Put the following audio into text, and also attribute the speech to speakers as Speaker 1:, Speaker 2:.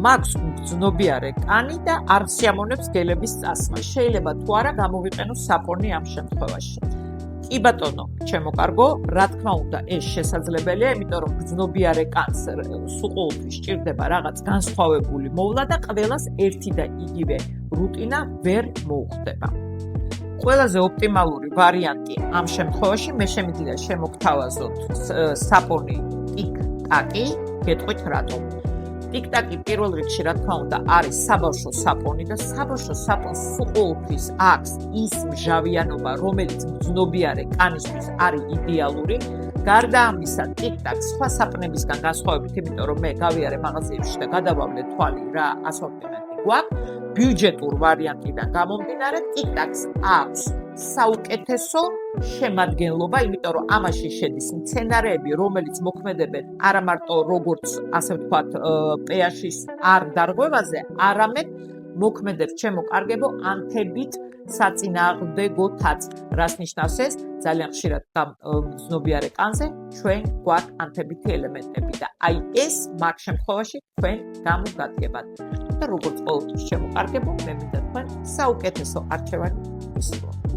Speaker 1: მაქვს მგრძნობიარე კანი და არ შეამონებს გელების წასმა. შეიძლება თუ არა გამოვიყენო საპონი ამ შემთხვევაში. კი ბატონო, ჩემო კარგო, რა თქმა უნდა, ეს შესაძლებელია, იმიტომ რომ მგრძნობიარე კანს სულ ყოველთვის სჭირდება რაღაც განსხვავებული მოვლა და ყველას ერთი და იგივე რუტინა ვერ მოუხდება. ყველაზე ოპტიმალური ვარიანტი ამ შემთხვევაში მე შემიძლია და შემოგთავაზოთ საპონი ტიკ-ტაკი, გეტყვით რატომ. ტიკ-ტაკი პირველ რიგში რა თქმა უნდა არის საბავშვო საპონი და საბავშვო საპონს სულ ყოველთვის აქვს ის მჟავიანობა, რომელიც მგრძნობიარე კანისთვის არის იდეალური. გარდა ამისა, ტიკ-ტაკს სხვა საპნებისგან განსხვავებით, იმიტომ რომ მე გავიარე მაღაზიებში და გადავავლე თვალი რა ასორტიმენტი გვაქვს, ბიუჯეტურ ვარიანტიდან გამომდინარე, ტიკ-ტაკს აქვს საუკეთესო შემადგენლობა, იმიტომ რომ ამაში შედის მცენარეები, რომელიც მოქმედებენ არა მარტო როგორც ასე ვთქვათ, pH-ის არ დარღვევაზე, არამედ მოქმედებს ჩემო კარგებო ანთებით საწინააღმდეგოთაც. რას ნიშნავს ეს? ძალიან ხშირად მგრძნობიარე კანზე ჩვენ გვაქვს ანთებითი ელემენტები და აი ეს მაგ შემთხვევაში თქვენ გამოგადგებათ. და როგორც ყოველთვის ჩემო კარგებო, მე მინდა თქვენ საუკეთესო არჩევანი ისურვოთ.